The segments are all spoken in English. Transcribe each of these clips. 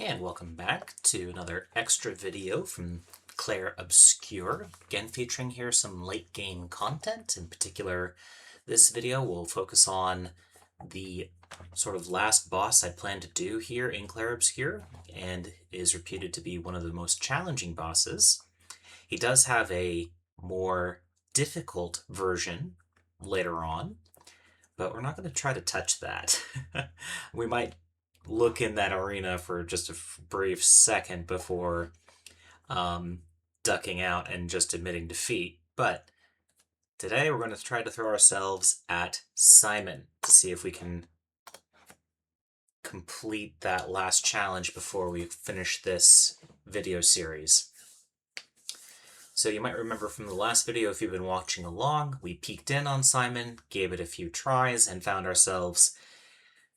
And welcome back to another extra video from Clair Obscur. Again, featuring here some late game content. In particular, this video will focus on the sort of last boss I plan to do here in Clair Obscur, and is reputed to be one of the most challenging bosses. He does have a more difficult version later on, but we're not going to try to touch that. We might look in that arena for just a brief second before ducking out and just admitting defeat. But today we're going to try to throw ourselves at Simon to see if we can complete that last challenge before we finish this video series. So you might remember from the last video, if you've been watching along, we peeked in on Simon, gave it a few tries, and found ourselves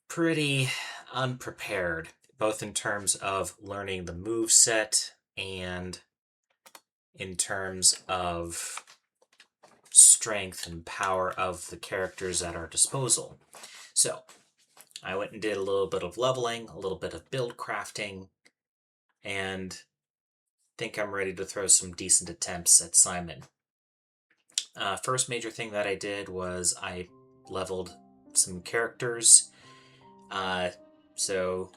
pretty unprepared, both in terms of learning the move set and in terms of strength and power of the characters at our disposal. So I went and did a little bit of leveling, a little bit of build crafting, and think I'm ready to throw some decent attempts at Simon. First major thing that I did was I leveled some characters. So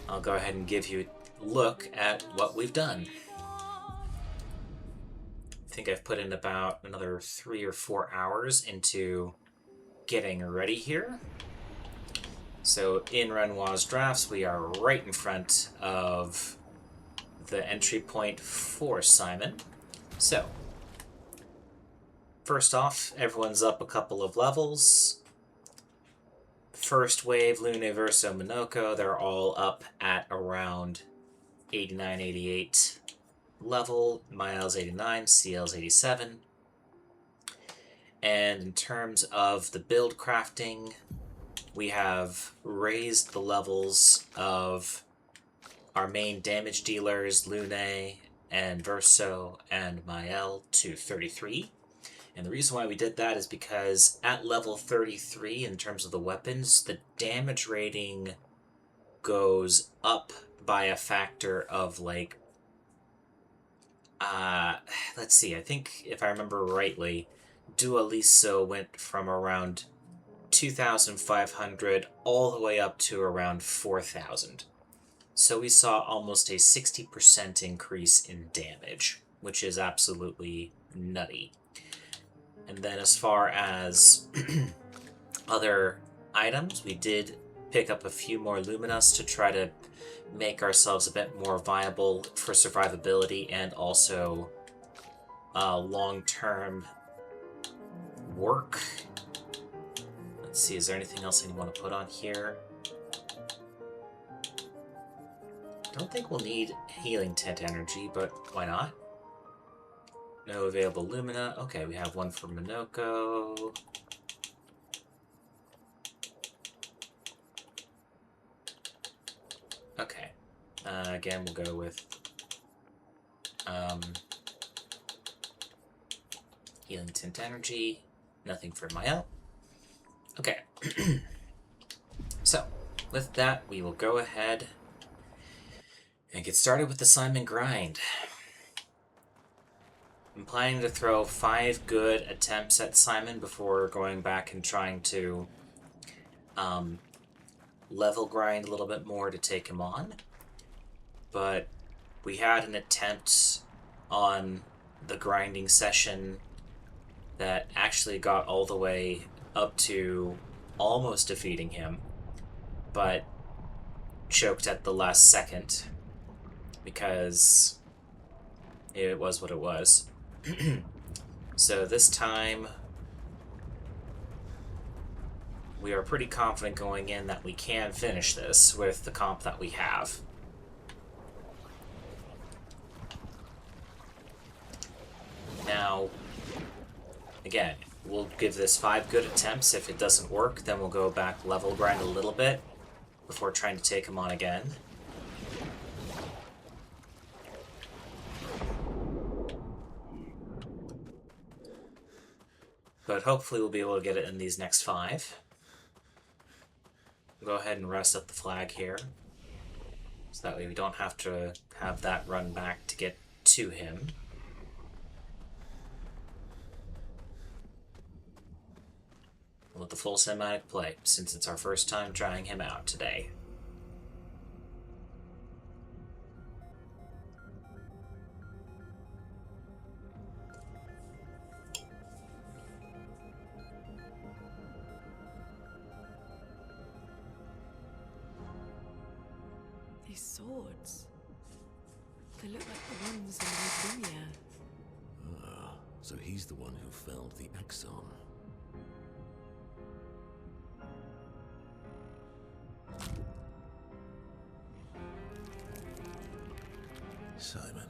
I'll go ahead and give you a look at what we've done. I think I've put in about another 3 or 4 hours into getting ready here. So in Renoir's drafts, we are right in front of the entry point for Simon. So first off, everyone's up a couple of levels. First wave, Lune Verso Minoko, they're all up at around 89, 88 level. Mael's 89, CL's 87. And in terms of the build crafting, we have raised the levels of our main damage dealers, Lune and Verso and Mael, to 33. And the reason why we did that is because at level 33, in terms of the weapons, the damage rating goes up by a factor of like, let's see, I think if I remember rightly, Dualiso went from around 2,500 all the way up to around 4,000. So we saw almost a 60% increase in damage, which is absolutely nutty. And then as far as other items, we did pick up a few more Luminous to try to make ourselves a bit more viable for survivability and also long-term work. Let's see, is there anything else I want to put on here? Don't think we'll need Healing Tint Energy, but why not? No available Lumina. Okay, we have one for Minoko. Okay. Again, we'll go with Healing Tint Energy. Nothing for Mael. Okay. So, with that, we will go ahead and get started with the Simon grind. I'm planning to throw 5 good attempts at Simon before going back and trying to level grind a little bit more to take him on. But we had an attempt on the grinding session that actually got all the way up to almost defeating him, but choked at the last second because it was what it was. So this time we are pretty confident going in that we can finish this with the comp that we have. Now, again, we'll give this 5 good attempts. If it doesn't work, then we'll go back level grind a little bit before trying to take him on again. But hopefully we'll be able to get it in these next 5. Go ahead and rest up the flag here. So that way we don't have to have that run back to get to him. We'll let the full cinematic play, since it's our first time trying him out today. These swords. They look like the ones in Virginia. Ah, so he's the one who felled the Exxon. Simon.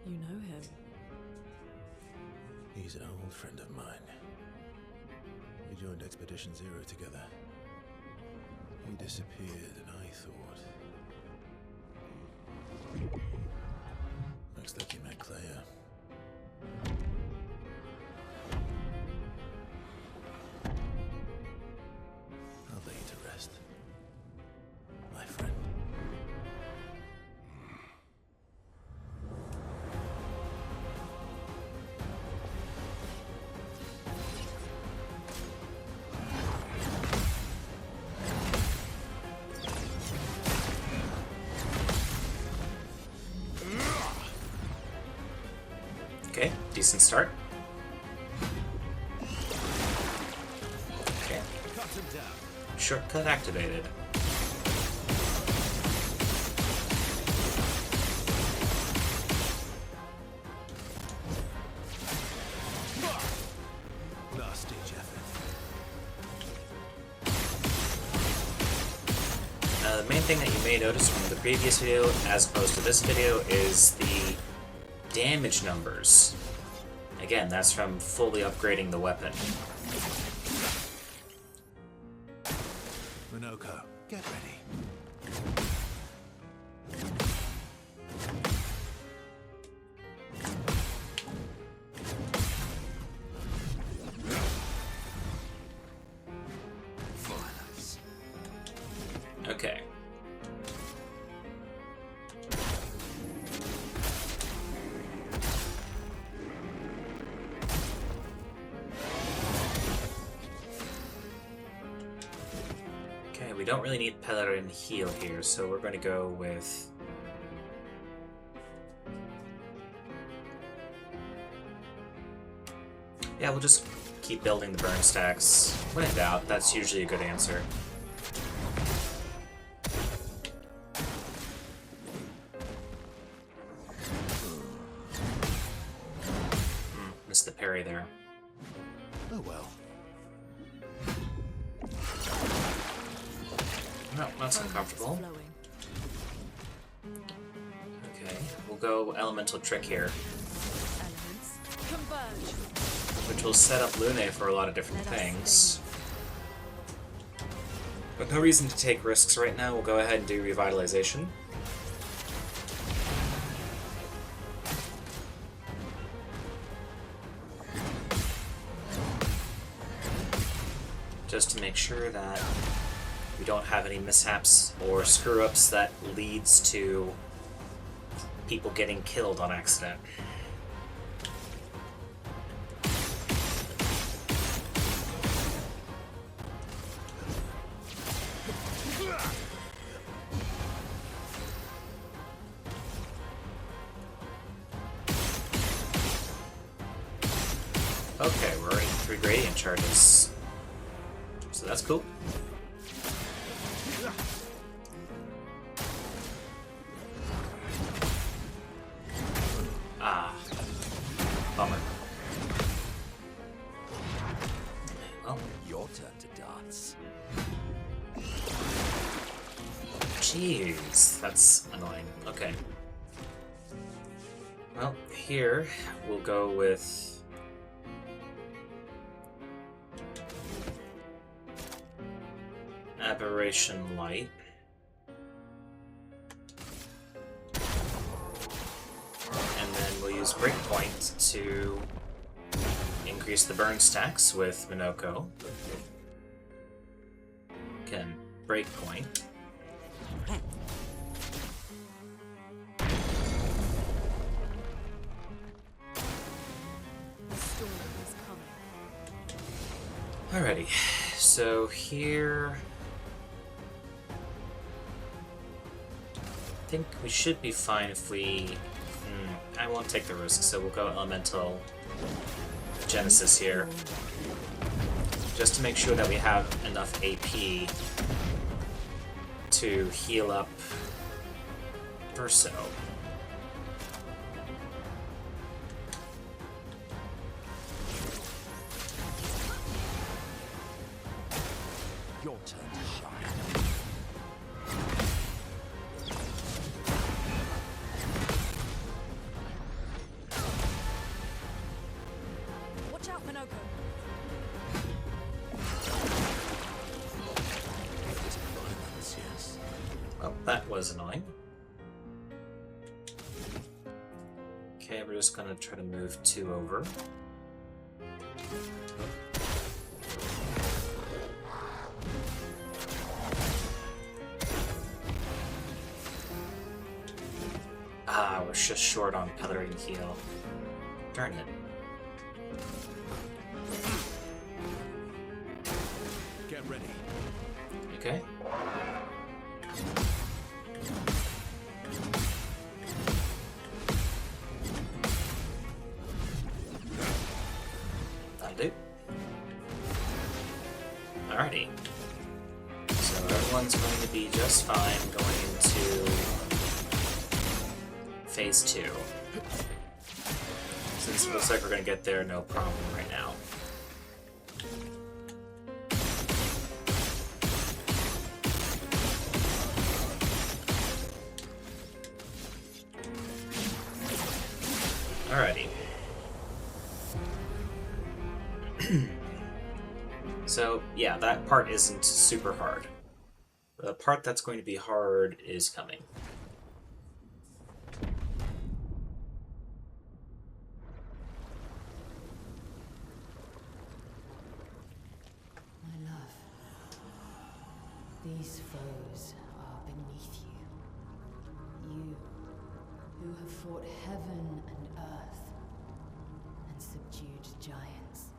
You know him. He's an old friend of mine. We joined Expedition Zero together. He disappeared and I thought... Looks like you met Clair. I'll lay you to rest. My friend. Okay, decent start. Okay. Shortcut activated. Last stage effort. The main thing that you may notice from the previous video as opposed to this video is the damage numbers. Again, that's from fully upgrading the weapon. Minoko, get ready. Violence. Okay. We don't really need Pellerin heal here, so we're going to go with... Yeah, we'll just keep building the burn stacks. When in doubt, that's usually a good answer. Missed the parry there. Oh well. No, that's uncomfortable. Okay, we'll go Elemental Trick here. Elements converge. Which will set up Lune for a lot of different things. But no reason to take risks right now, we'll go ahead and do Revitalization. Just to make sure that we don't have any mishaps or screw-ups that leads to people getting killed on accident. Okay, we're already 3 gradient charges, so that's cool. Ah, bummer. Well, Your turn to dance. jeez, that's annoying. Okay. Well, here we'll go with Aberration Light. And then we'll use Breakpoint to increase the burn stacks with Minoko. Again, breakpoint. The storm is coming. Alrighty, so here... I think we should be fine if we... I won't take the risk, so we'll go Elemental Genesis here. Just to make sure that we have enough AP to heal up Verso. Your turn to shine. Watch out, Minoko. Yes. Well, that was annoying. Okay, we're just gonna try to move 2 over. Ah, we're just short on Pellaring Heal. Darn it. Get ready. Okay. That'll do. Alrighty. So everyone's going to be just fine going into phase 2. Since it looks like we're going to get there no problem right now. Alrighty. So, yeah, that part isn't super hard. The part that's going to be hard is coming. My love, these foes are beneath you. You, who have fought heaven and earth, and subdued giants.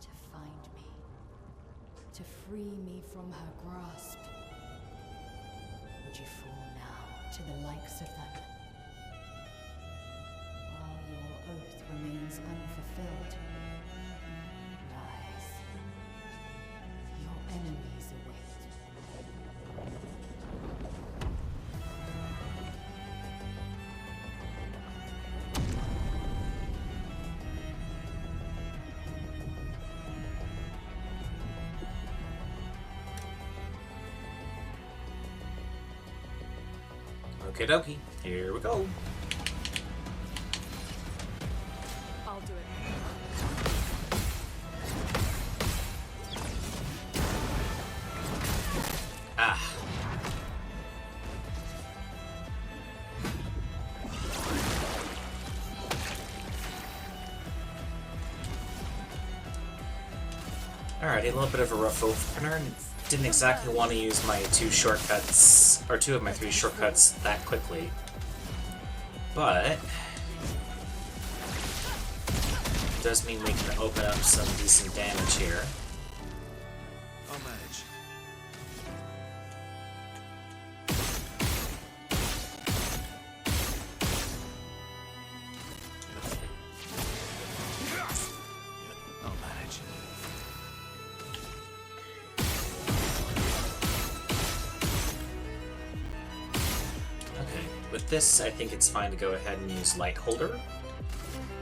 To find me, to free me from her grasp. Would you fall now to the likes of them? While your oath remains unfulfilled, rise. Your enemies await. Okie dokie, here we go. I'll do it. Ah. Alrighty, a little bit of a rough opener. Didn't exactly want to use my 2 shortcuts, or 2 of my 3 shortcuts that quickly. But it does mean we can open up some decent damage here. I'll manage. I'll manage. Okay, with this, I think it's fine to go ahead and use Light Holder,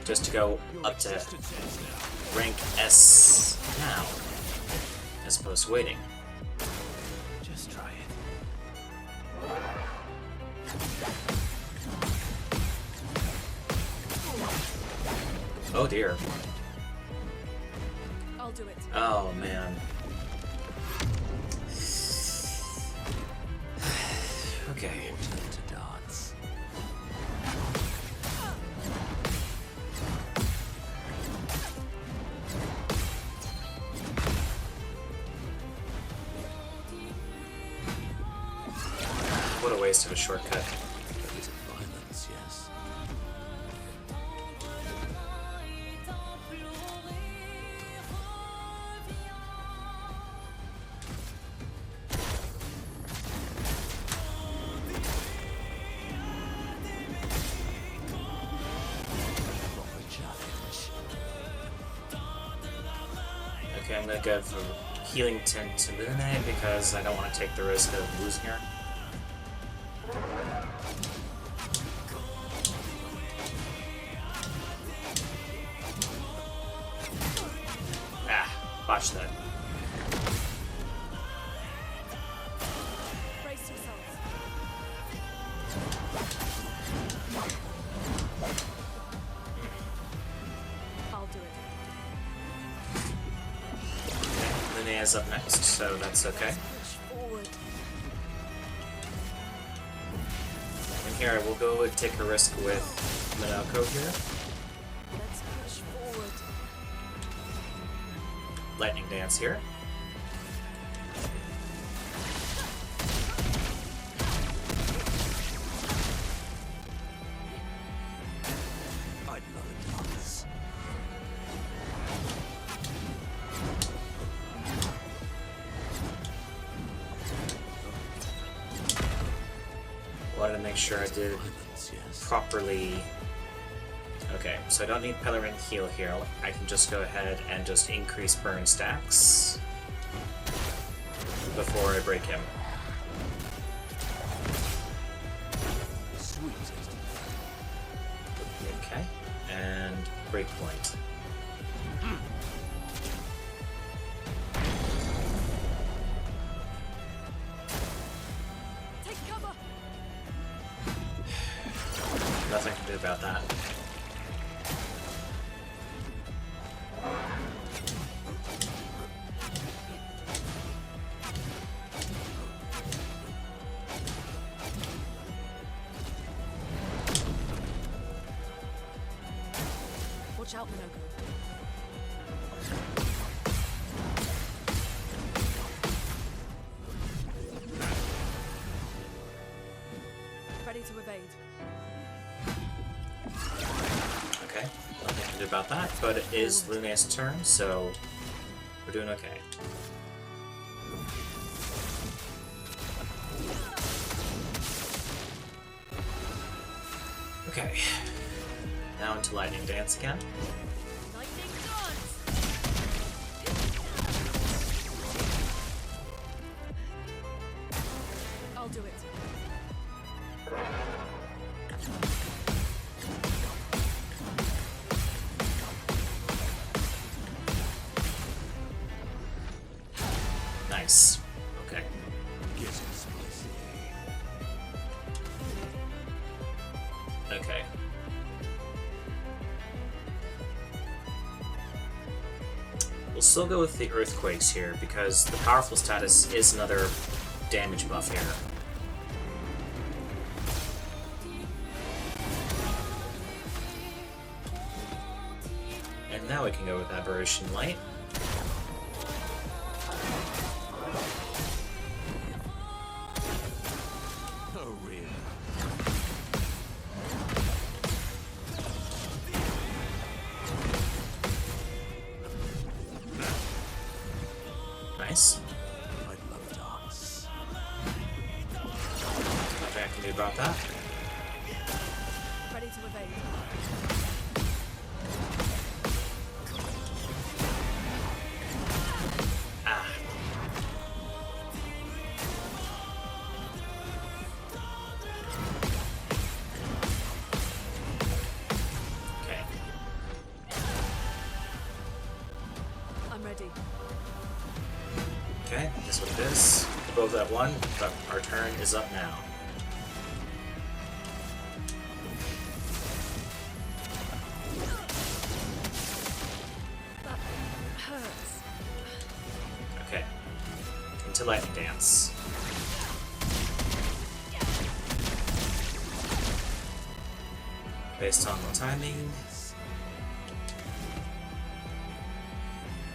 just to go up to rank S now, as opposed to waiting. Just try it. Oh dear. I'll do it. Oh man. Okay. Turn to dance. wasted a shortcut. A bit of violence, yes. Proper challenge. Okay, I'm gonna give a healing tint to Lune because I don't want to take the risk of losing her. Ah, botched that. Brace yourselves. I'll do it. Okay, Linnea's up next, so that's okay. Push forward. And here I will go and take a risk with Minako here. Let's push forward. Lightning Dance here. I'd love a dance. Wanted to make sure I did Violence, yes. properly. Okay, so I don't need Pellerin heal here. I can just go ahead and just increase burn stacks before I break him. Sweetest. Okay, and breakpoint. Take cover. Nothing to do about that. Watch out, Minoko. Ready to evade. Okay, nothing to do about that, but it is Luna's turn, so we're doing okay. Okay, now into Lightning Dance again. Lightning dance. I'll do it. Nice. Okay. Getting spicy. Okay. We'll still go with the Earthquakes here, because the powerful status is another damage buff here. And now we can go with Aberration Light. Oh, really? Nice. I'd love a dance. Nothing I can do about that. Ready to evade. Ah. Okay. I'm ready. Okay, this is what it is. Both at one, but our turn is up now. That hurts. Okay. Into Lightning Dance. Based on the timing.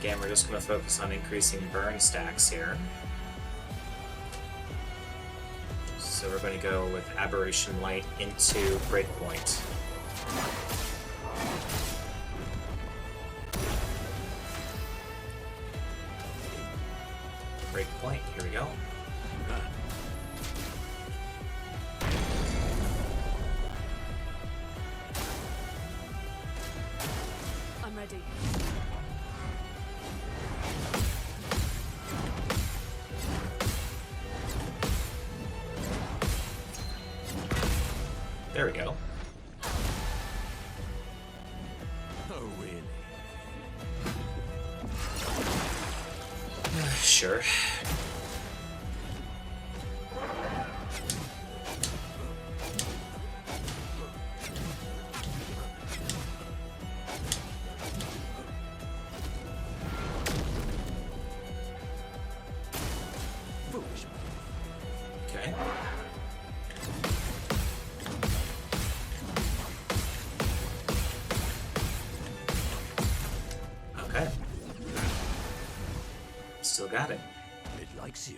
Again, we're just going to focus on increasing burn stacks here. So we're going to go with Aberration Light into Breakpoint. Breakpoint, here we go. I'm ready. There we go. Oh, really? Sure. Foolish. Okay. Okay. Still got it. It likes you.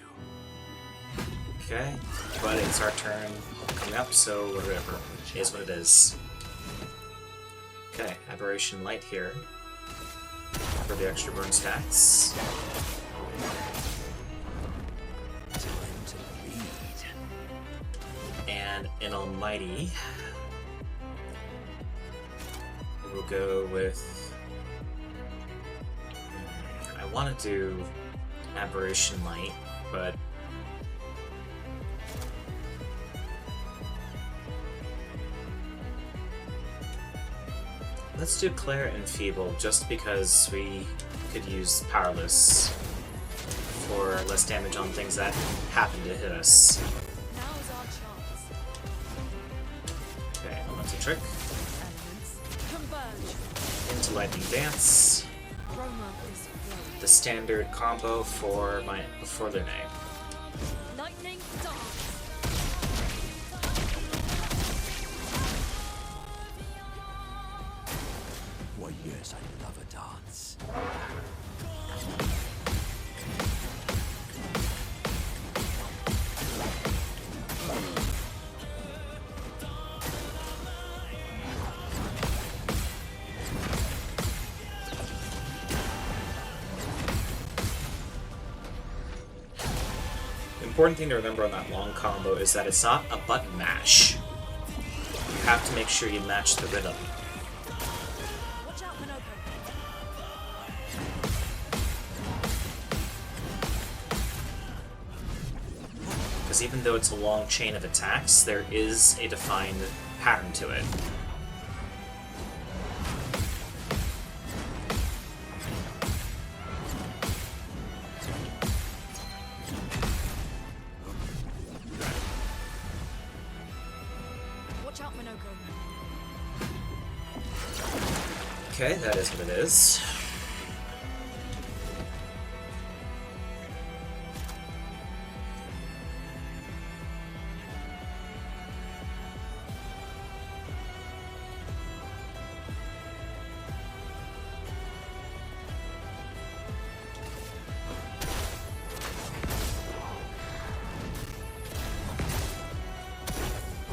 Okay. But it's our turn coming up, so whatever. It is what it is. Okay, Aberration Light here. For the extra burn stacks. Time to bleed. And an Almighty. We'll go with... I want to do Aberration Light, but... let's do Clair and Feeble, just because we could use Powerless for less damage on things that happen to hit us. Now's our chance. Okay, Elemental Trick. Elements converge. Into Lightning Dance. Roma is flowing. The standard combo for Lune. Lightning dance. Why, yes, I love a dance. The important thing to remember on that long combo is that it's not a button mash. You have to make sure you match the rhythm. Watch out, Minoko. Because even though it's a long chain of attacks, there is a defined pattern to it. Watch out, Minoko. Okay, that is what it is.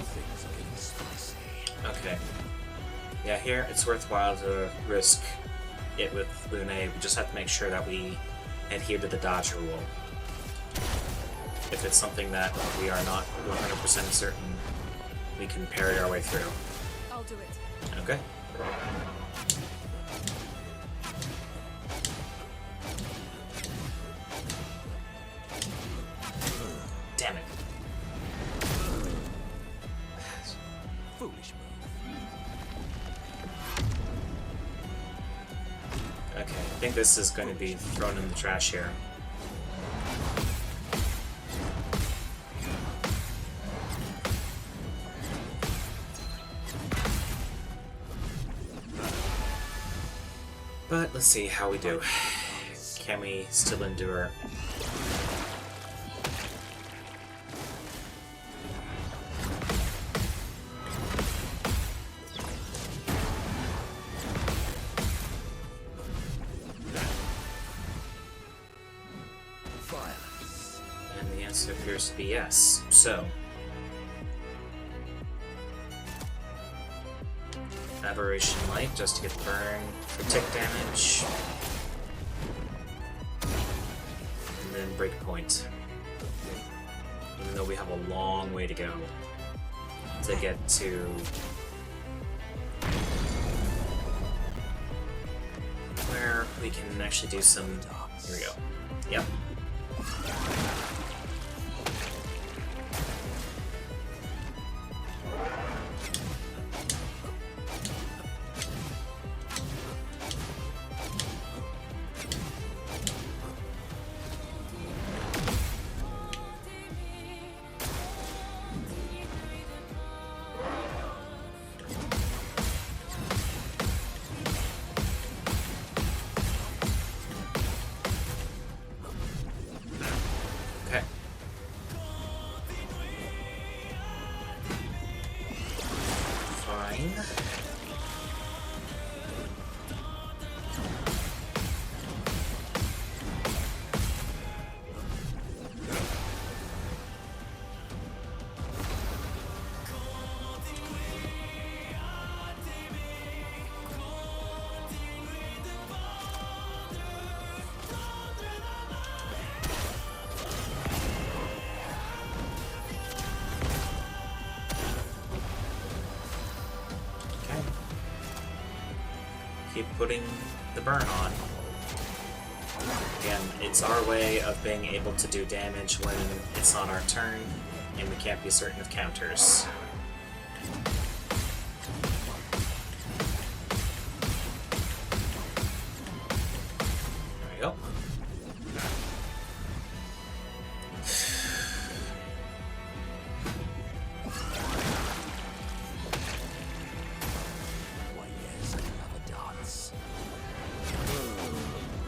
Things are getting spicy. Okay. Yeah, here it's worthwhile to risk it with Lune. We just have to make sure that we adhere to the dodge rule. If it's something that we are not 100% certain, we can parry our way through. I'll do it. Okay. Damn it. Foolish move. Okay, I think this is going to be thrown in the trash here. But let's see how we do. Can we still endure? Violence. And the answer appears to be yes. So, Aberration Light just to get burn for tick damage. And then Breakpoint. Even though we have a long way to go to get to where we can actually do some. Here we go. Yep. Okay. Fine. Okay. Keep putting the burn on. Again, it's our way of being able to do damage when it's not our turn, and we can't be certain of counters. There we go.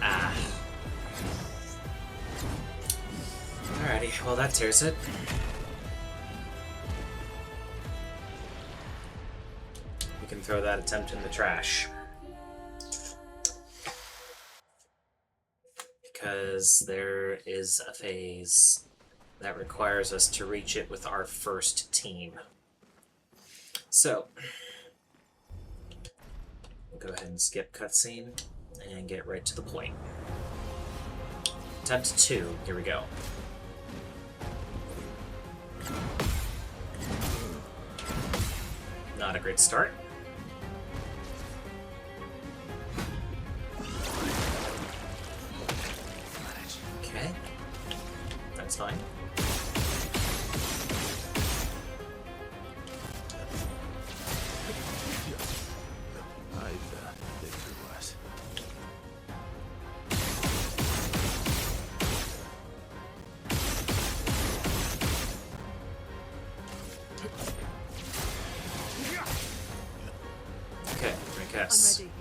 Ah. Alrighty, well that tears it. We can throw that attempt in the trash. Because there is a phase that requires us to reach it with our first team. So, we'll go ahead and skip cutscene and get right to the point. Attempt 2, here we go. Not a great start. Okay, that's fine. I've been through worse. Okay, I guess. I'm ready.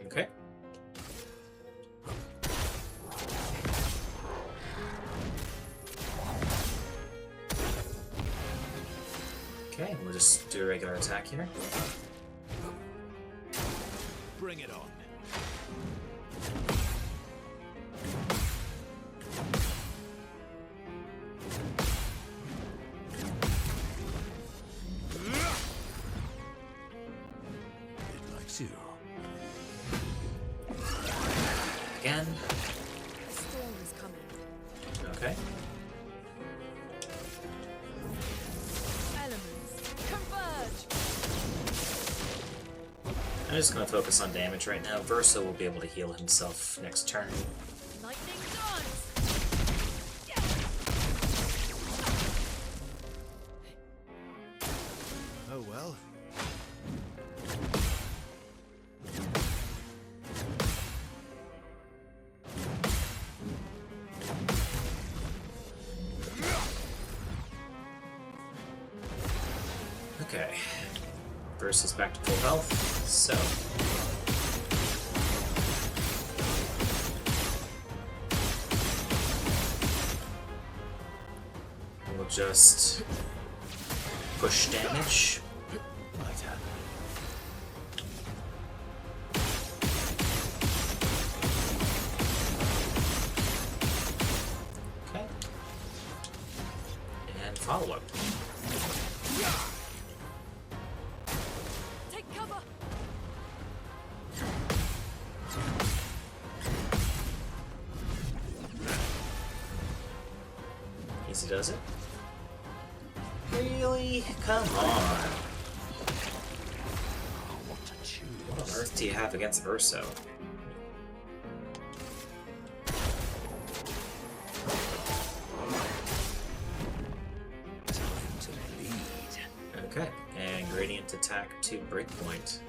Okay. Okay, we'll just do a regular attack here. Bring it on. It likes you. Again. Storm is coming. Okay. Elements converge. I'm just going to focus on damage right now. Versa will be able to heal himself next turn. Lightning dance. Oh well. Okay. Versa's back to full health, so. We'll just push damage. and follow-up. Take cover. Easy does it. Really? Come on. What on earth do you have against Verso? Okay, and gradient attack to breakpoint.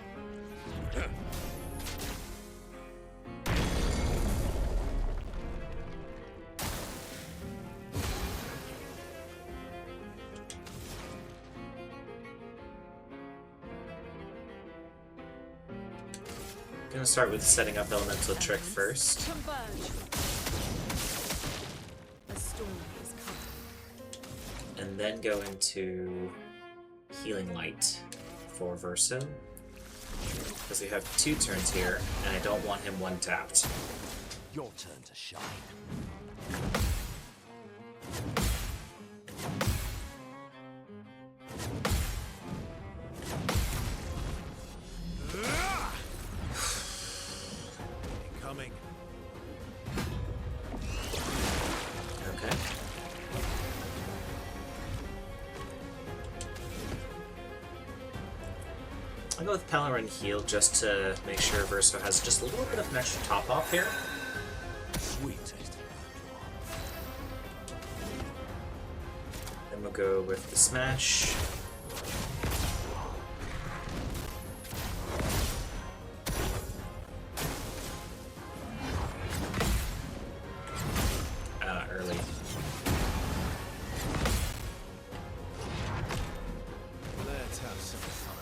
Gonna start with setting up elemental trick first. Converge. A storm is coming. And then go into Healing Light for Verso. Because we have 2 turns here, and I don't want him one-tapped. Your turn to shine. Incoming. Okay. I'll go with Palarin Heal just to make sure Verso has just a little bit of an extra top off here. Sweet tasting. Then we'll go with the Smash. Early. Let's have some fun.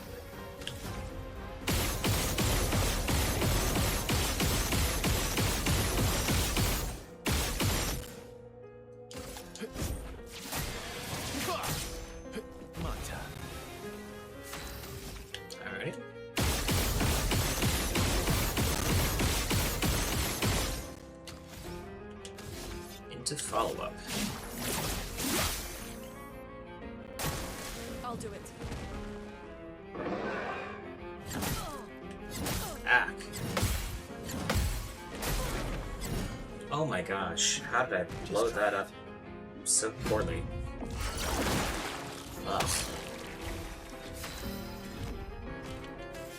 My turn. Alright. Into follow-up. I'll do it. Ack. Oh my gosh, how did I blow that up so poorly? Ugh.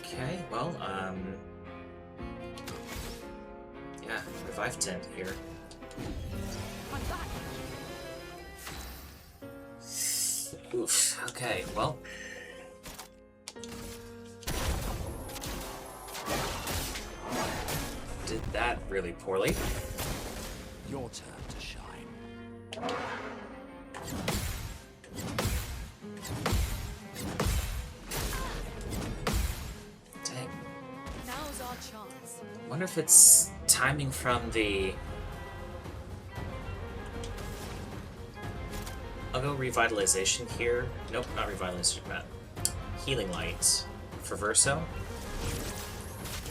Okay, well, yeah, revive tent here. I'm back. Oof, okay, well. Did that really poorly. Your turn to shine. Dang. Now's our chance. Wonder if it's timing from the... I'll go Revitalization here. Nope, not Revitalization, Matt. Healing Light for Verso.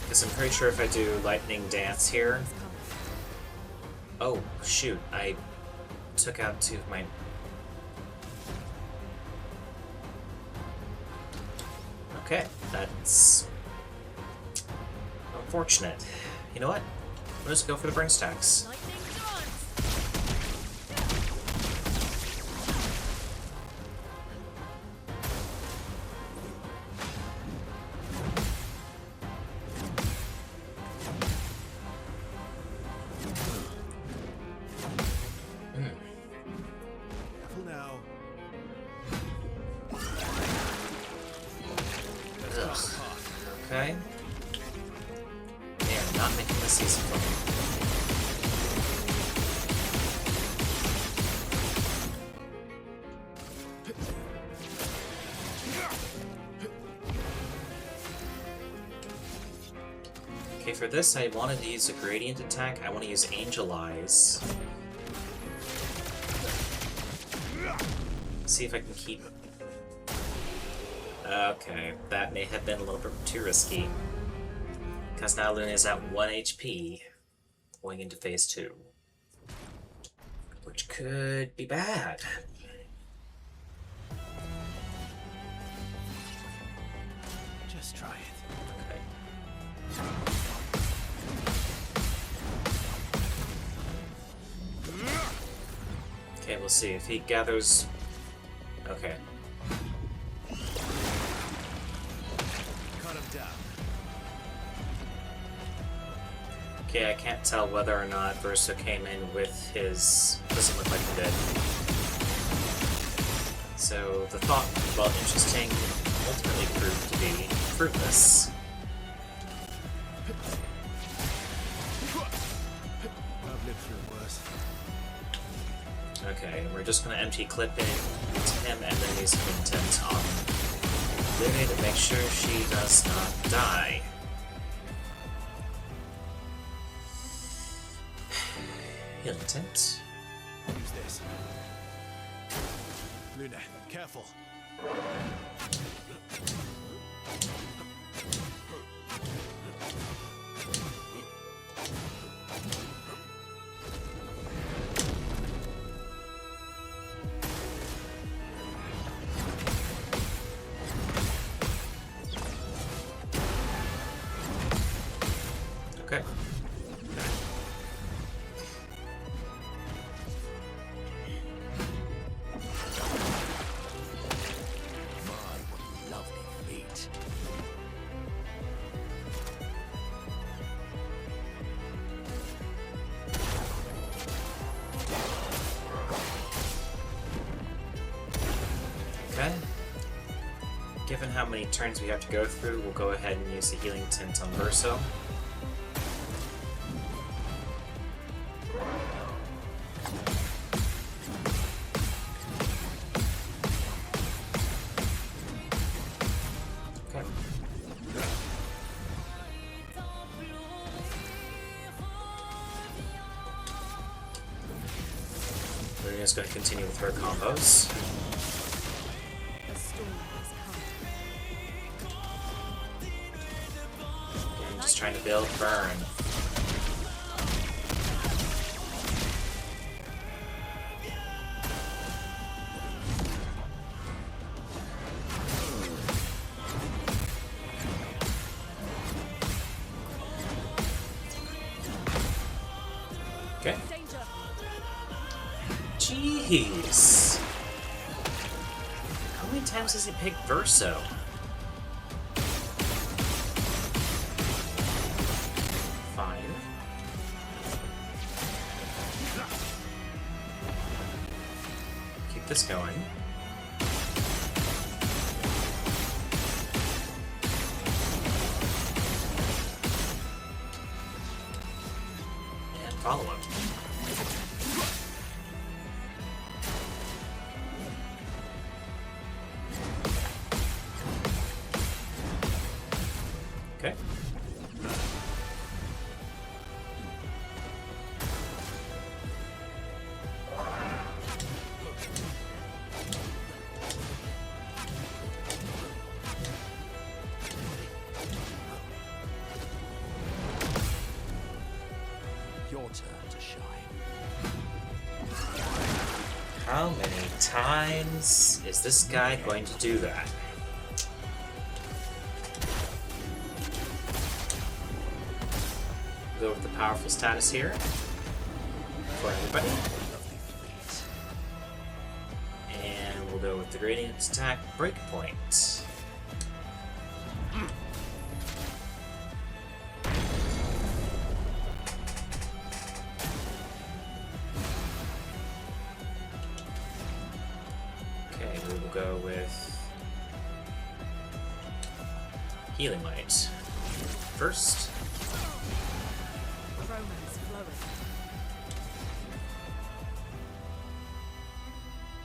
Because I'm pretty sure if I do Lightning Dance here... It's coming. Oh, shoot, I took out 2 of my... Okay, that's... unfortunate. You know what? Let's go for the burn stacks. Lightning dance. Careful now. Ugh. Okay. They are not making this easy for me. Okay, for this I wanted to use a gradient attack. I want to use Angel Eyes. See if I can keep... Okay, that may have been a little bit too risky. Because now Luna is at 1 HP, going into phase 2. Which could be bad. Let's try it. Okay. Okay, we'll see if he gathers. Okay. Cut him down. Okay, I can't tell whether or not Verso came in with his. Doesn't look like he did. So the thought, while interesting, ultimately proved to be fruitless. I've lived through worse. Okay, we're just gonna empty clip in to him and then use intent on Lily to make sure she does not die. Heal intent. Use this. Luna, careful. Okay. My, what lovely feet. Okay. Given how many turns we have to go through, we'll go ahead and use the healing tint on Verso. Okay. We're just going to continue with her combos. A storm has come. Again, just trying to build burn. Okay. Danger! Jeez. How many times has he picked Verso? Fine. Keep this going. And follow up. Okay. Your turn to shine. How many times is this guy going to do that? Go with the powerful status here for everybody. Lovely feet. And we'll go with the gradient attack breakpoint. Okay, we will go with Healing Might first. Romance flowing.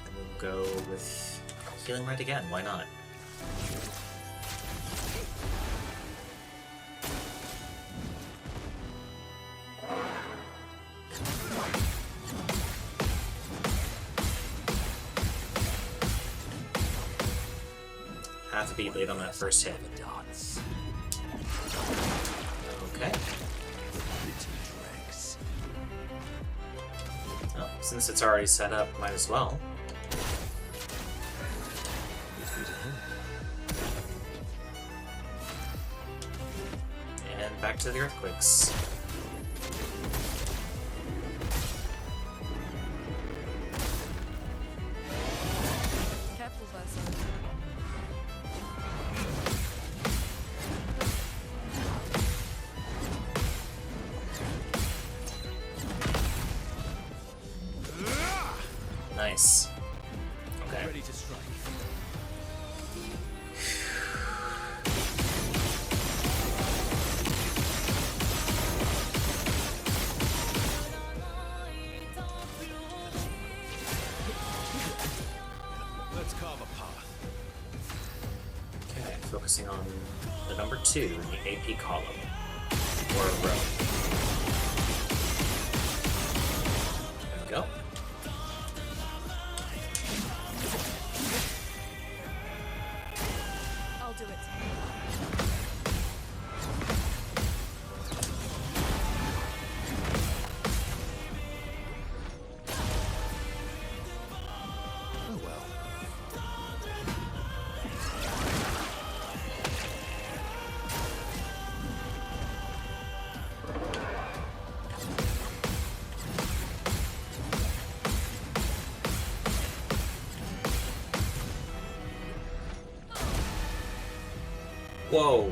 And we'll go with Healing Might again, why not? Half a beat late on that first hit. The dance. Okay. Pretty dregs. Well, since it's already set up, might as well. back to the earthquakes. Careful, Verso. Nice. Okay. Ready to strike. Let's carve a path. Okay, focusing on the number 2 in the AP column, or row. There we go. I'll do it. Oh well. Whoa!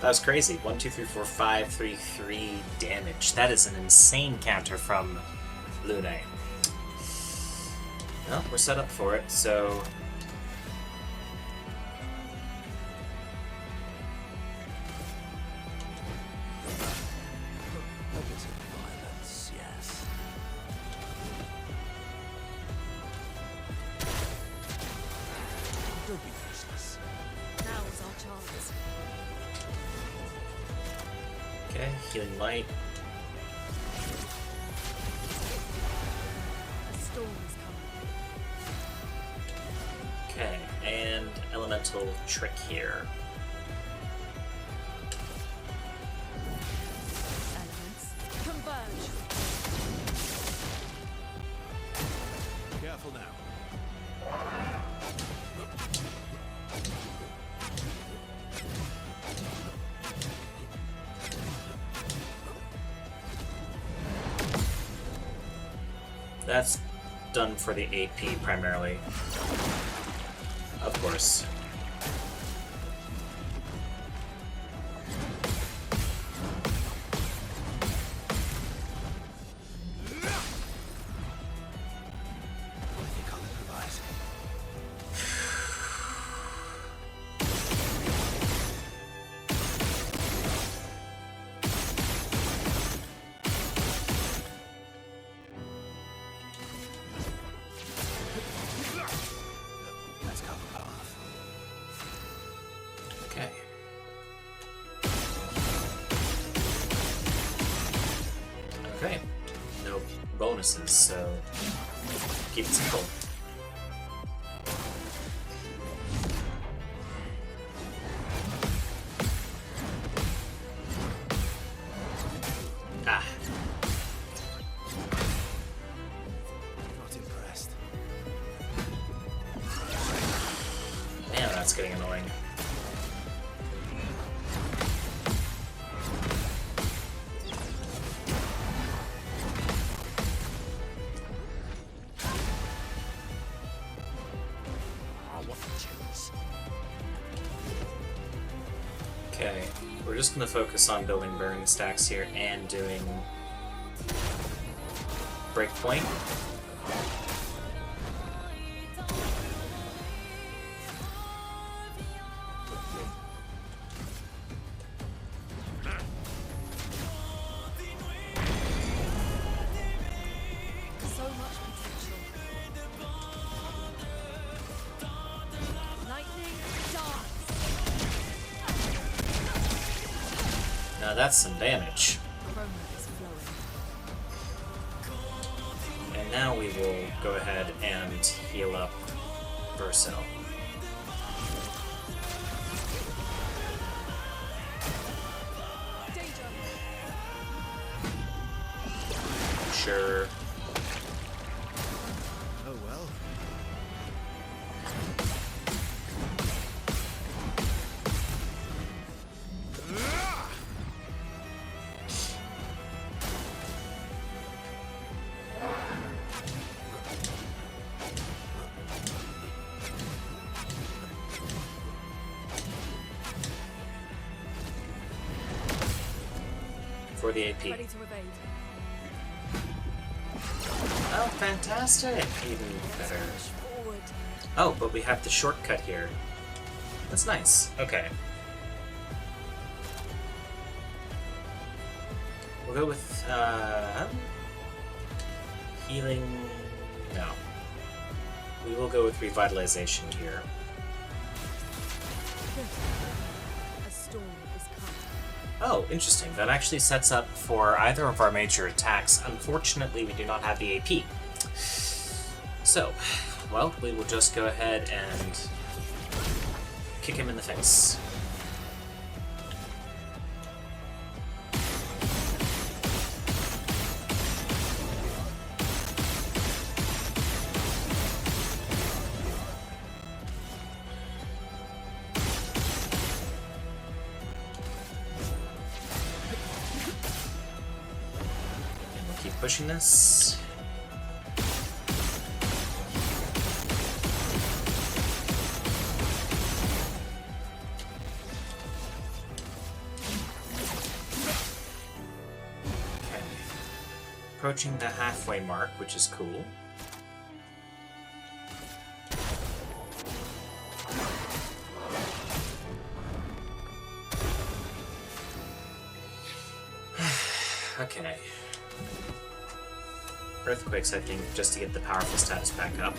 That was crazy. 1, 2, 3, 4, 5, 3, 3 damage. That is an insane counter from Lune. Well, we're set up for it, so... A bit of violence, yes. Don't be useless. Now's our chance. Okay, healing light. A storm is coming. Okay, and elemental trick here. Elements converge. Careful now. That's done for the AP primarily. Of course. I think I'll improvise. Let's carve a path. Okay. Okay. No bonuses, so keep it simple. Ah, Not impressed. man, that's getting annoying. What the choose? Okay, we're just gonna focus on building burning stacks here and doing breakpoint. So much potential. Lightning dance. Now that's some damage. Chroma is flowing. And now we will go ahead and heal up Verso. Danger. Sure. Oh well. for the AP. Ready to evade. Oh, fantastic! Even better. Forward. Oh, but we have the shortcut here. That's nice. Okay. We'll go with, healing... No. We will go with revitalization here. A storm is coming. Oh, interesting. That actually sets up for either of our major attacks. Unfortunately, we do not have the AP. So, well, we will just go ahead and kick him in the face. Pushing this. Okay. Approaching the halfway mark, which is cool. Okay. Earthquakes, I think, just to get the powerful status back up.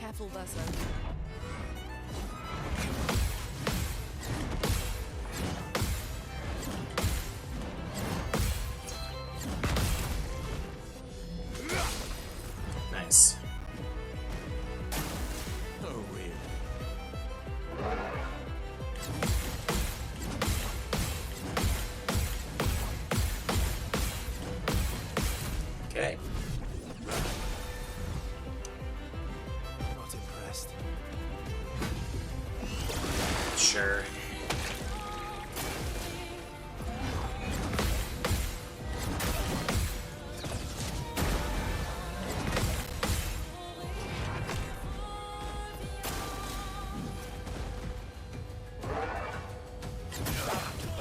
Careful, Verso. Nice. Oh, really? Okay. Not impressed. Sure.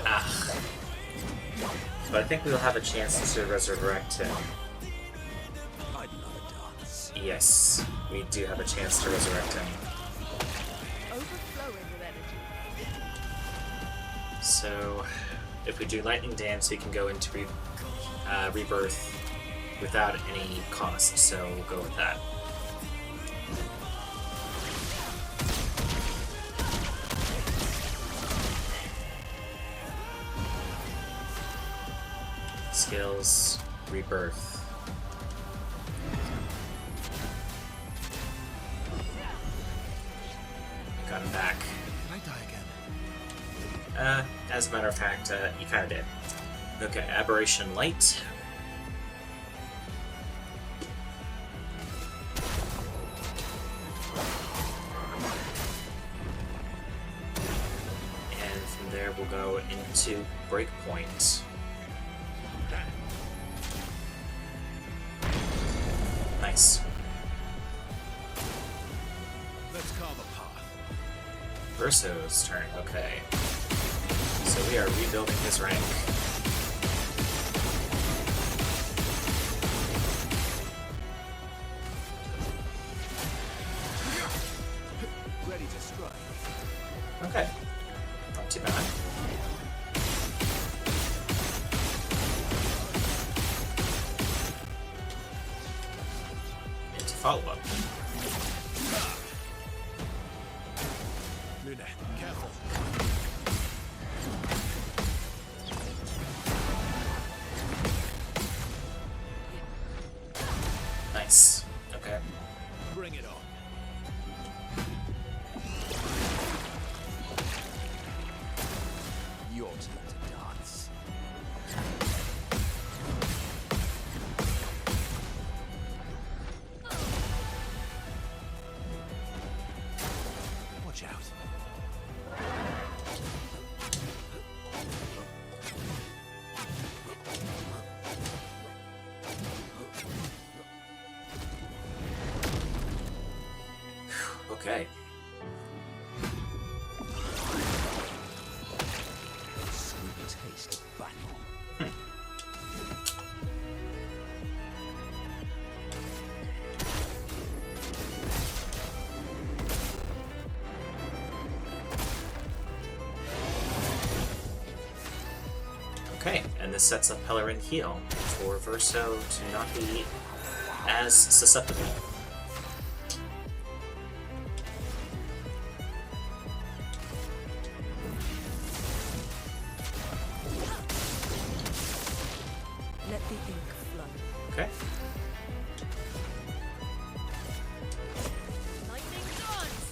Ah. But I think we'll have a chance to resurrect him. I'd love a dance. Yes, we do have a chance to resurrect him. Overflowing with energy. So, if we do Lightning Dance, we can go into Rebirth without any cost, so we'll go with that. Skills, Rebirth. Got him back. Can I die again? As a matter of fact, you kinda did. Okay, Aberration Light. And from there we'll go into Breakpoint. Nice. Let's carve a path. Verso's turn, okay. So we are rebuilding his rank. Ready to strike. Okay. Not too bad. Into follow-up. Luna, careful. Nice. Okay. Bring it on. Your turn to dance. Watch out. and this sets up Pellerin Heal for Verso to not be as susceptible. Let the ink flow. Okay. Lightning dance!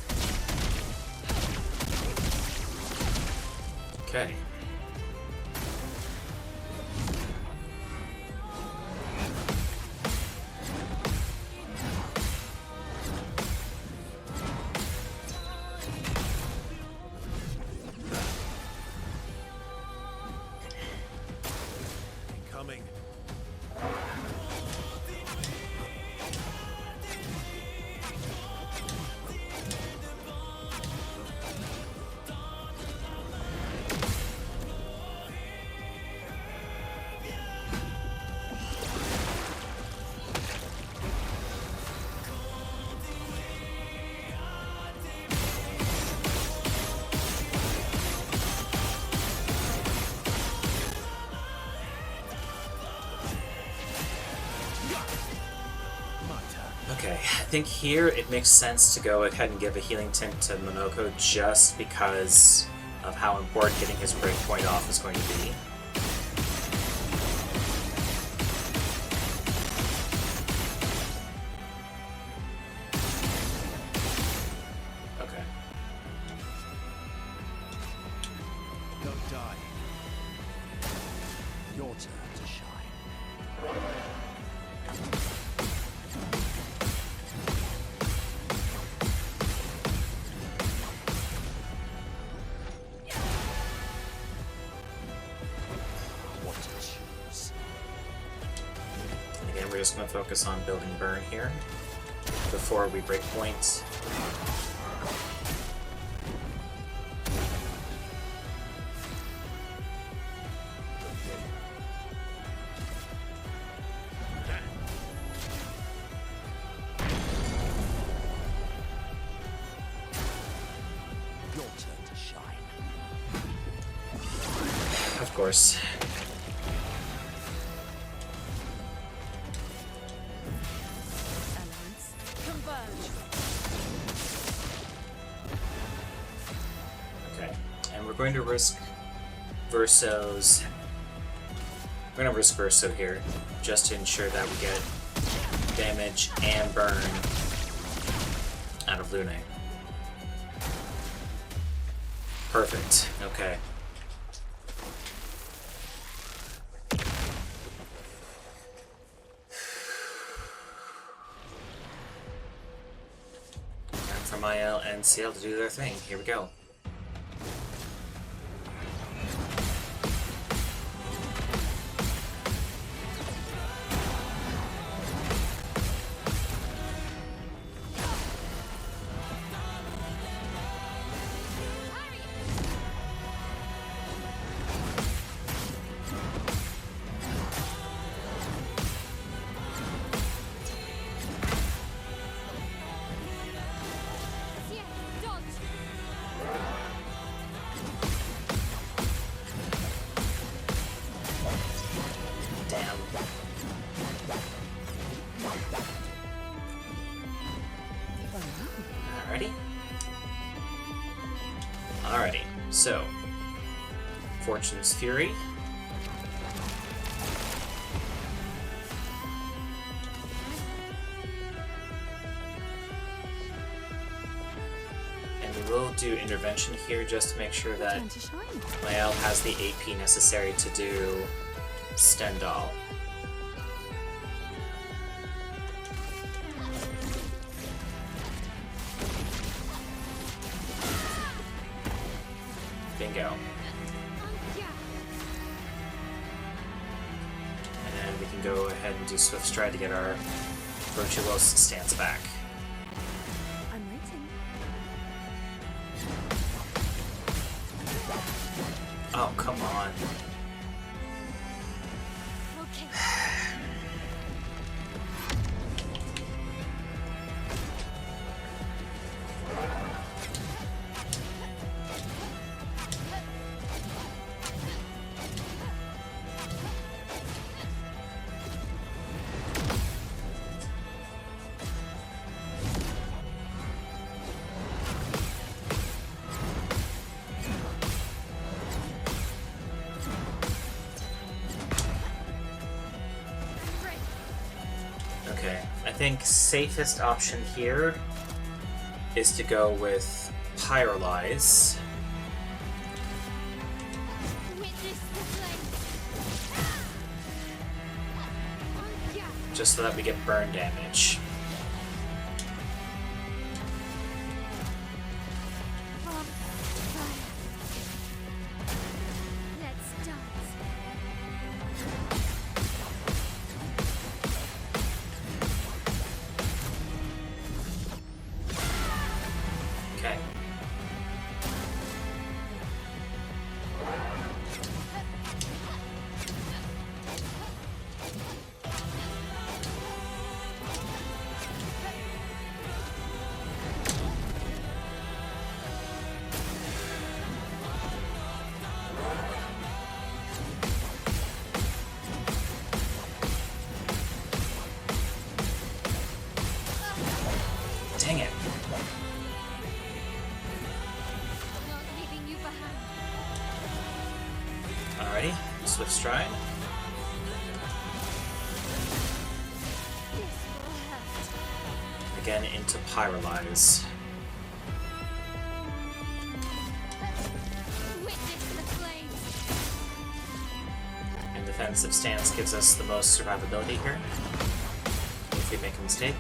Okay. Incoming. Okay, I think here it makes sense to go ahead and give a healing tint to Monoko just because of how important getting his breakpoint off is going to be. Okay. Don't die. Your turn to shine. What to choose? Again, we're just going to focus on building burn here before we break point. Your turn to shine. Of course. Elements converge. Okay, and we're going to risk Verso's... We're going to risk Verso here, just to ensure that we get damage and burn out of Lune. Perfect, okay. Time for Mael and CL to do their thing. Here we go. Damn. Alrighty. Alrighty, so Fortune's Fury. And we will do intervention here just to make sure that Time to shine. Mael has the AP necessary to do Stendhal. Bingo. And then we can go ahead and do Swift Stride to get our Virtuoso stance back. I'm waiting. Oh, come on. Okay. Okay, I think safest option here is to go with Pyrolyze, Witness the flame. just so that we get burn damage. From fire. Let's dance. Okay. Dang it. Not leaving you behind. Alrighty, Swift Stride. This will hurt. Again into Pyrolyze. Witness the flames. And defensive stance gives us the most survivability here. If we make a mistake.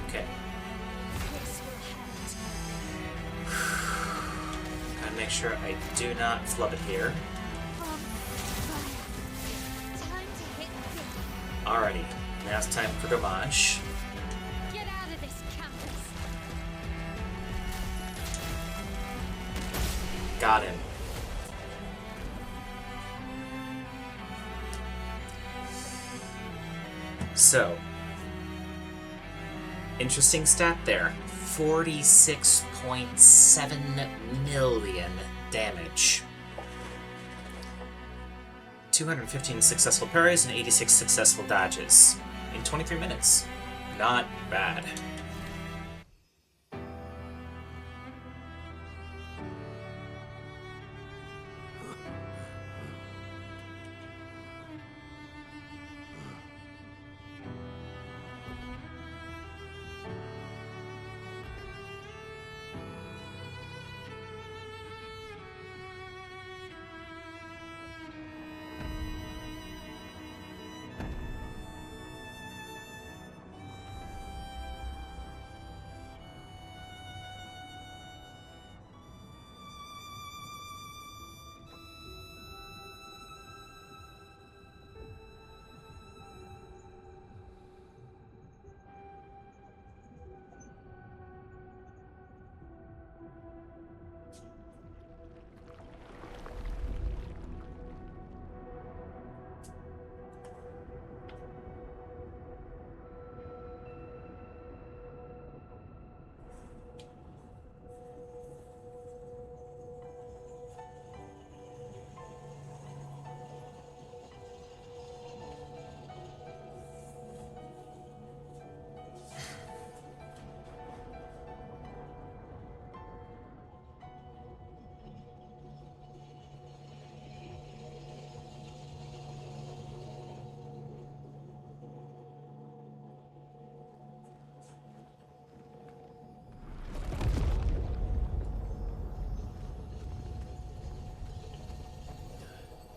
Okay. This will hurt. Gotta make sure I do not flub it here. From fire. Time to hit big. Alrighty, now it's time for Gavage. Get out of this campus. Got him. So, interesting stat there. 46.7 million damage. 215 successful parries and 86 successful dodges in 23 minutes. Not bad.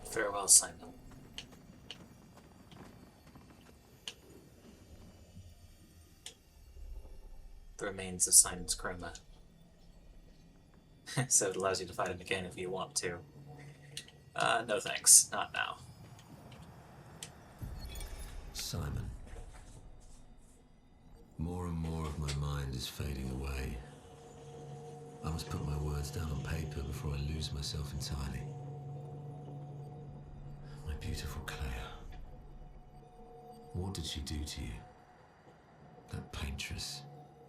Farewell, Simon. The remains of Simon's chroma. So it allows you to fight him again if you want to. No thanks. Not now. Simon. More and more of my mind is fading away. I must put my words down on paper before I lose myself entirely. My beautiful Clair. What did she do to you? That paintress.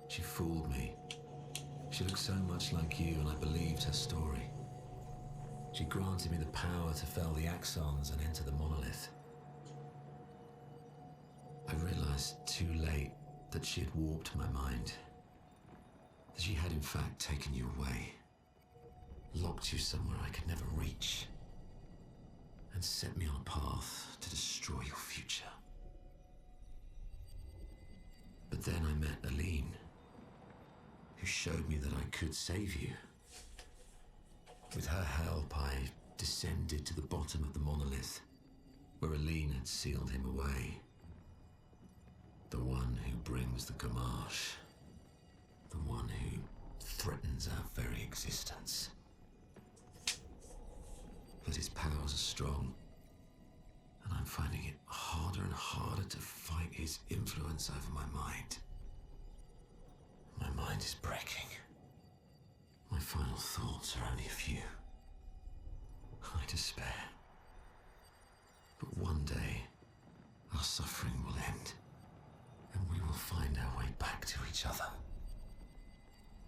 She fooled me. She looked so much like you, and I believed her story. She granted me the power to fell the axons and enter the monolith. I realized too late that she had warped my mind. That she had in fact taken you away, locked you somewhere I could never reach, and set me on a path to destroy your future. But then I met Aline, who showed me that I could save you. With her help, I descended to the bottom of the monolith, where Aline had sealed him away. The one who brings the Gamash. The one who threatens our very existence. But his powers are strong, and I'm finding it harder and harder to fight his influence over my mind. My mind is breaking. My final thoughts are only a few. I despair. But one day, our suffering will end, and we will find our way back to each other.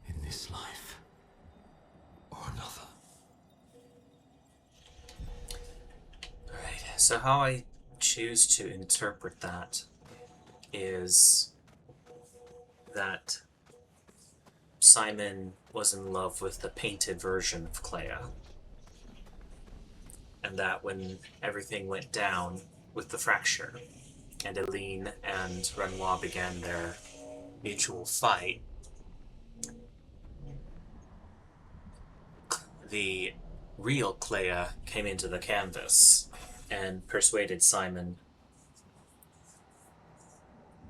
In this life, or another. Alright, so how I choose to interpret that is that Simon was in love with the painted version of Clair. And that when everything went down with the fracture, and Aline and Renoir began their mutual fight, the real Clair came into the canvas and persuaded Simon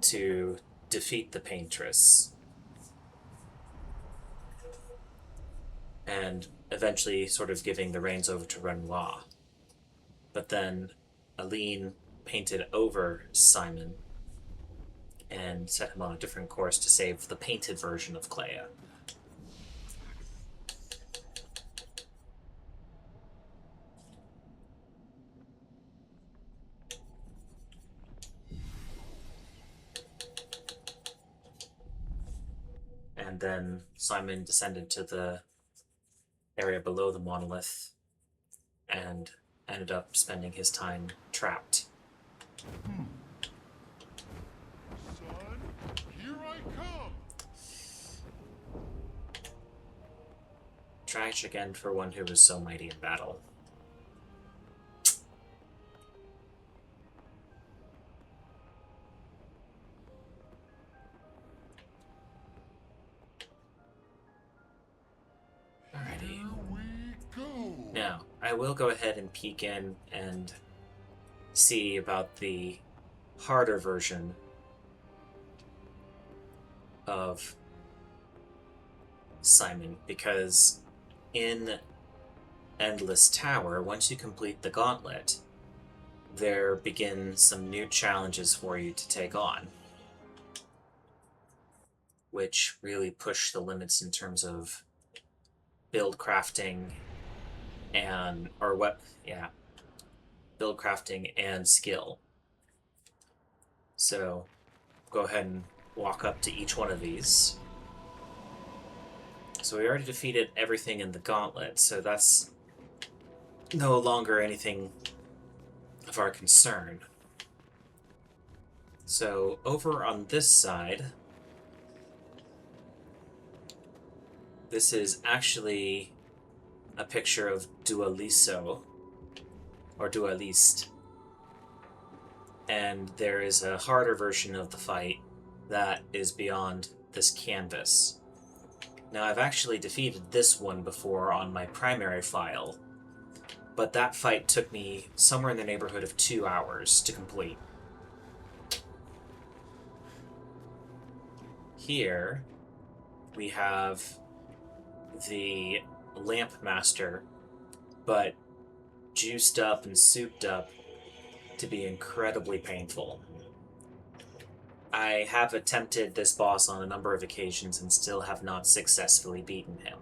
to defeat the paintress, and eventually sort of giving the reins over to Renoir. But then Aline painted over Simon and set him on a different course to save the painted version of Clair. And then Simon descended to the area below the monolith and ended up spending his time trapped. Son, here I come! Tragic end for one who was so mighty in battle. Alrighty. Here we go! Now, I will go ahead and peek in and see about the harder version of Simon, because in Endless Tower, once you complete the gauntlet, there begin some new challenges for you to take on, which really push the limits in terms of build crafting and build crafting and skill. So go ahead and walk up to each one of these. So we already defeated everything in the gauntlet, so that's no longer anything of our concern. So over on this side, this is actually a picture of Dualiso, or Dualiste. And there is a harder version of the fight that is beyond this canvas. Now, I've actually defeated this one before on my primary file, but that fight took me somewhere in the neighborhood of 2 hours to complete. Here, we have the Lamp Master, but juiced up and souped up to be incredibly painful. I have attempted this boss on a number of occasions and still have not successfully beaten him.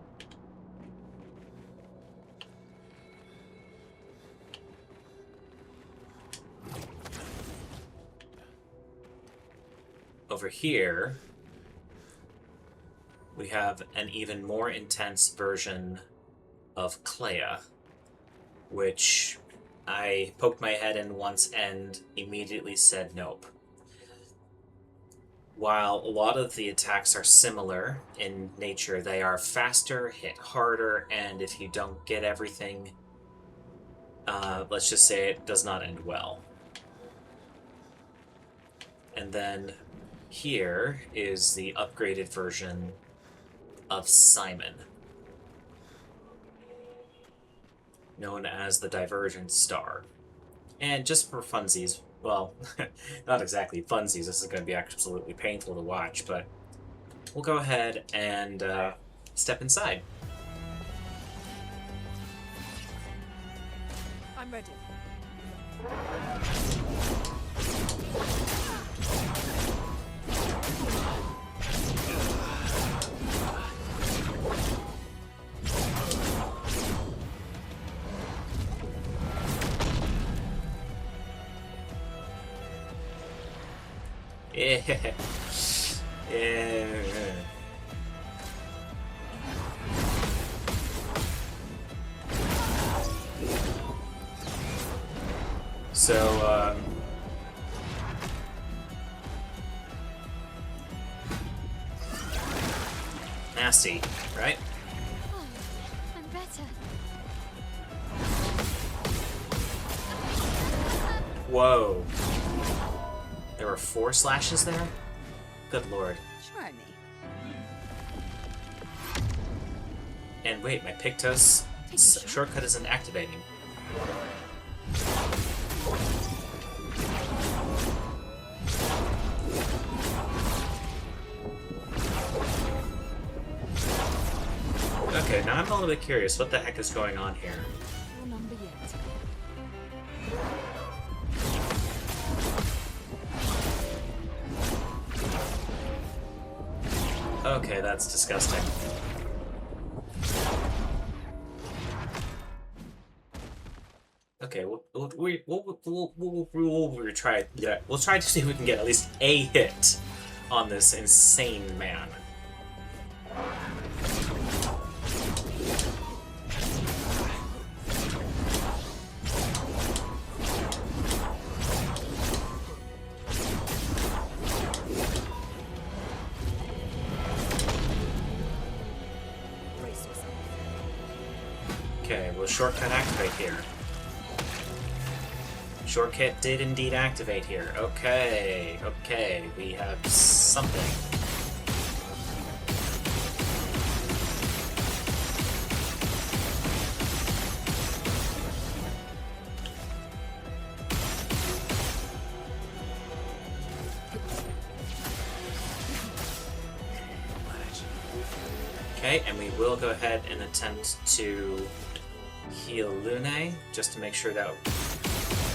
Over here, we have an even more intense version of Clair, which I poked my head in once and immediately said nope. While a lot of the attacks are similar in nature, they are faster, hit harder, and if you don't get everything, let's just say it does not end well. And then here is the upgraded version of Simon, known as the Divergent Star. And just for funsies, well, not exactly funsies, this is going to be absolutely painful to watch, but we'll go ahead and step inside. I'm ready. Yeah. Yeah. So, nasty, right? Oh, I'm better. Whoa. There were 4 slashes there? Good lord. Try me. And wait, my Pictos shortcut isn't activating. Okay, now I'm a little bit curious. What the heck is going on here? Your number yet. Okay, that's disgusting. Okay, we'll try. Yeah, we'll try to see if we can get at least a hit on this insane man. Brace yourself. Okay, will shortcut activate here? Shortcut did indeed activate here. Okay, okay, we have something. Okay, and we will go ahead and attempt to heal Lune, just to make sure that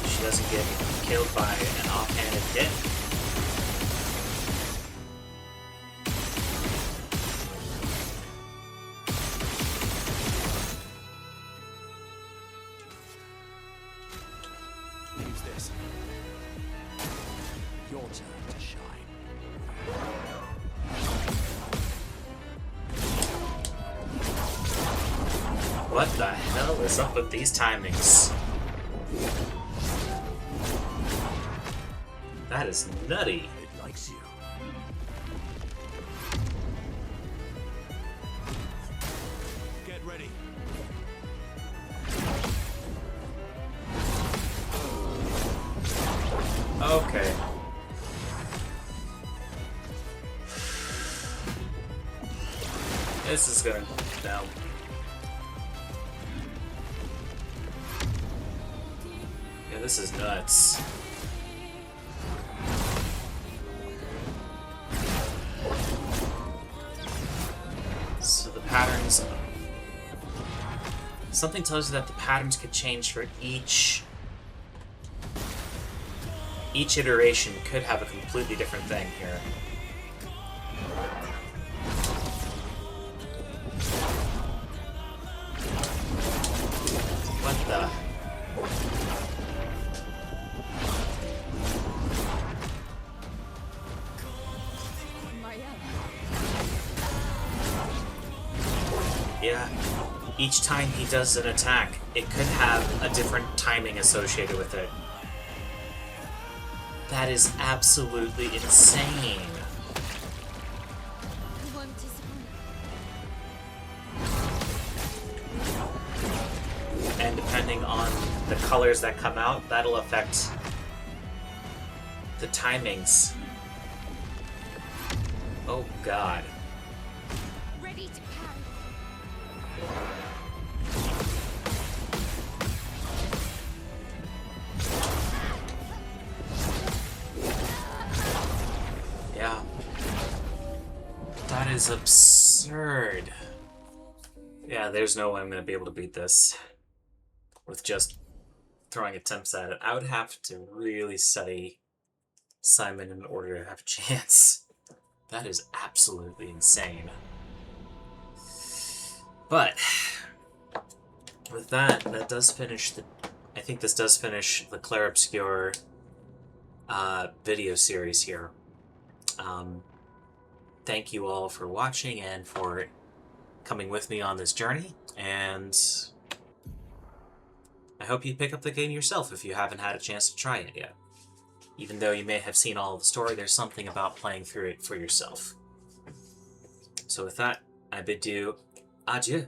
she doesn't get killed by an offhanded hit. Use this. Your turn to shine. What the hell is up with these timings? That is nutty. It likes you. Get ready. Okay. This is gonna... no. Yeah, this is nuts. So the patterns... something tells you that the patterns could change for each iteration could have a completely different thing here. What the... My yeah. each time he does an attack, it could have a different timing associated with it. That is absolutely insane. I won't disappoint. And depending on the colors that come out, that'll affect the timings. Oh god. Ready to carry. Yeah. That is absurd. Yeah, there's no way I'm going to be able to beat this with just throwing attempts at it. I would have to really study Simon in order to have a chance. That is absolutely insane. But with that, that does finish the... I think this does finish the Clair Obscur video series here. Thank you all for watching and for coming with me on this journey, and I hope you pick up the game yourself if you haven't had a chance to try it yet. Even though you may have seen all of the story, there's something about playing through it for yourself. So with that, I bid you adieu.